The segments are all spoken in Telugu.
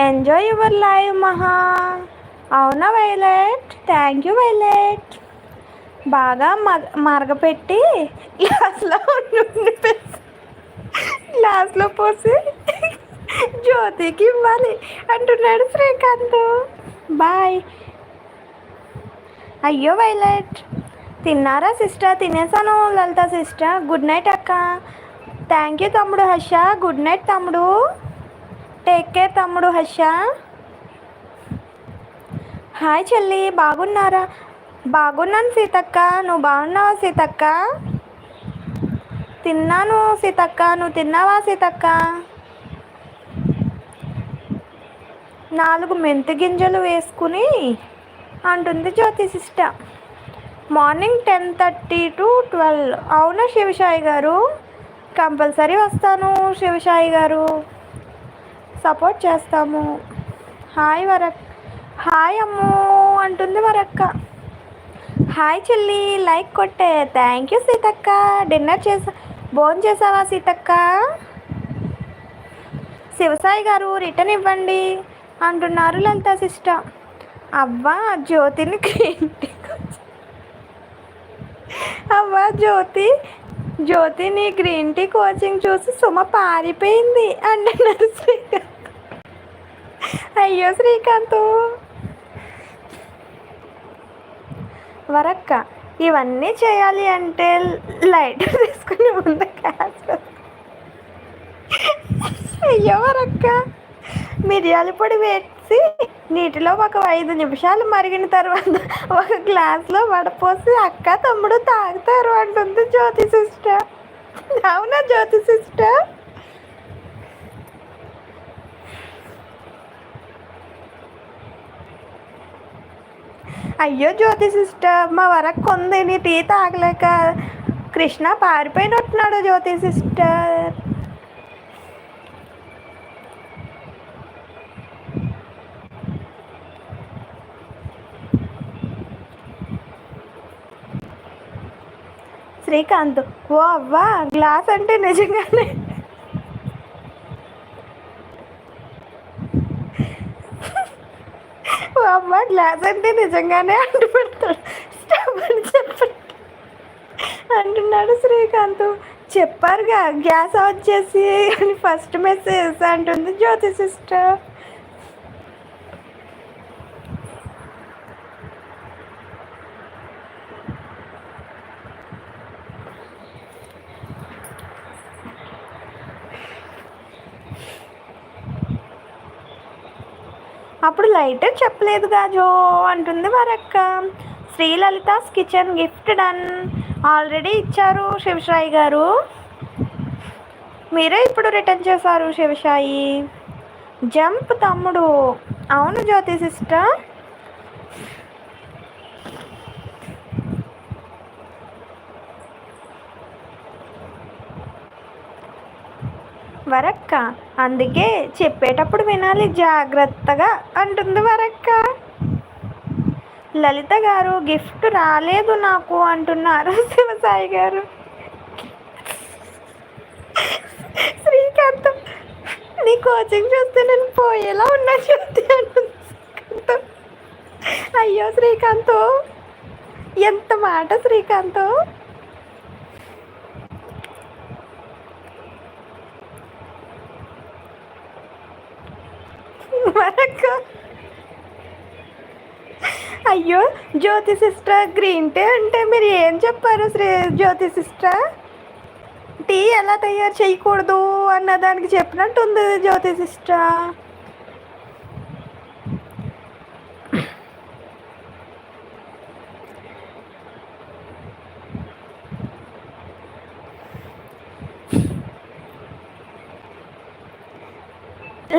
ఎంజాయ్ యువర్ లైఫ్ మహా. అవునా వైలెట్? Thank you violet. బాగా మరగపెట్టి గ్లాస్లో నూనె గ్లాస్లో పోసి జ్యోతికి ఇవ్వాలి అంటున్నాడు శ్రీకాంత్. బాయ్. అయ్యో వైలెట్, తిన్నారా సిస్టర్? తినేసాను లలిత సిస్టర్. గుడ్ నైట్ అక్క. థ్యాంక్ యూ తమ్ముడు హర్ష. గుడ్ నైట్ తమ్ముడు. టేక్ కేర్ తమ్ముడు హర్ష. హాయ్ చెల్లి, బాగున్నారా? బాగున్నాను సీతక్క. నువ్వు బాగున్నావా సీతక్క? తిన్నాను సీతక్క. నువ్వు తిన్నావా సీతక్క? 4 మెంతి గింజలు వేసుకుని అంటుంది జ్యోతి సిస్టర్. Morning 10:30 to 12. అవునా శివసాయి గారు? కంపల్సరీ వస్తాను శివసాయి గారు, సపోర్ట్ చేస్తాము. హాయ్ హాయ్ అమ్ము అంటుంది వరక్క. హాయ్ చెల్లి, లైక్ కొట్టే. Thank you Seethakka. డిన్నర్ భోజనం చేసావా సీతక్క? శివసాయి గారు రిటర్న్ ఇవ్వండి అంటున్నారు లలిత సిస్టర్. అవ్వా జ్యోతిని అవ్వా జ్యోతిని గ్రీన్ టీ కోచింగ్ చూసి సుమ పారిపోయింది అంటున్నారు శ్రీకాంత్. అయ్యో శ్రీకాంత్. వరక్క, ఇవన్నీ చేయాలి అంటే లైట్ తీసుకుని ముందు క్యాస్. అయ్యో వరక్క, మిరియాల పొడి వేసి నీటిలో ఒక 5 నిమిషాలు మరిగిన తర్వాత ఒక గ్లాస్లో వడపోసి అక్క తమ్ముడు తాగుతారు అంటుంది జ్యోతి సిస్టర్. అవునా జ్యోతి సిస్టర్? అయ్యో జ్యోతి సిస్టర్, మా వరకు కొంది నీ టీ తాగలేక కృష్ణ పారిపోయినట్టున్నాడు జ్యోతి సిస్టర్. శ్రీకాంత్, ఓ అవ్వా గ్లాస్ అంటే నిజంగానే ఓ అవ్వా గ్లాస్ అంటే నిజంగానే అంటుపడతాడు స్టవ్ అని చెప్పండి అంటున్నాడు శ్రీకాంత్. చెప్పారుగా గ్యాస్ ఆఫ్ చేసి అని ఫస్ట్ మెసేజ్ అంటుంది జ్యోతి సిస్టర్. అప్పుడు లైటర్ చెప్పలేదుగా జో అంటుంది వరక్క. శ్రీలలితాస్ కిచెన్ గిఫ్ట్ డన్. ఆల్రెడీ ఇచ్చారు శివసాయి గారు, మీరే ఇప్పుడు రిటర్న్ చేశారు శివసాయి. జంప్ తమ్ముడు. అవును జ్యోతి సిస్టర్. వరక్క, అందుకే చెప్పేటప్పుడు వినాలి జాగ్రత్తగా అంటుంది వరక్క. లలిత గారు గిఫ్ట్ రాలేదు నాకు అంటున్నారు శివసాయి గారు. శ్రీకాంత్, నీ కోచింగ్ చూస్తే నేను పోయేలా ఉన్నా జ్యోతి అంటుంది శ్రీకాంత్. అయ్యో శ్రీకాంత్, ఎంత మాట శ్రీకాంత్. అయ్యో జ్యోతి సిస్టర్, గ్రీన్ టీ అంటే మీరు ఏం చెప్పారు జ్యోతి సిస్టర్? టీ ఎలా తయారు చేయకూడదు అన్న దానికి చెప్పినట్టుంది జ్యోతి సిస్టర్.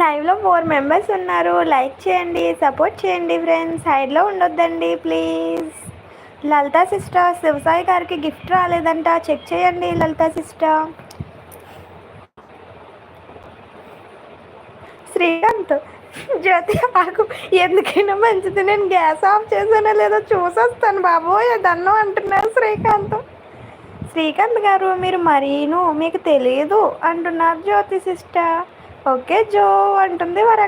లైవ్లో 4 మెంబర్స్ ఉన్నారు. లైక్ చేయండి, సపోర్ట్ చేయండి ఫ్రెండ్స్. సైడ్లో ఉండొద్దండి ప్లీజ్. లలిత సిస్టర్, శివసాయి గారికి గిఫ్ట్ రాలేదంట, చెక్ చేయండి లలిత సిస్టర్. శ్రీకాంత్, జ్యోతి ఆకు, ఎందుకైనా మంచిది నేను గ్యాస్ ఆఫ్ చేసానో లేదో చూసొస్తాను బాబోయ్ దన్నం అంటున్నారు శ్రీకాంత్ గారు. మీరు మరీను మీకు తెలియదు అంటున్నారు జ్యోతి సిస్టర్. ఓకే జో అంటుంది వరకు.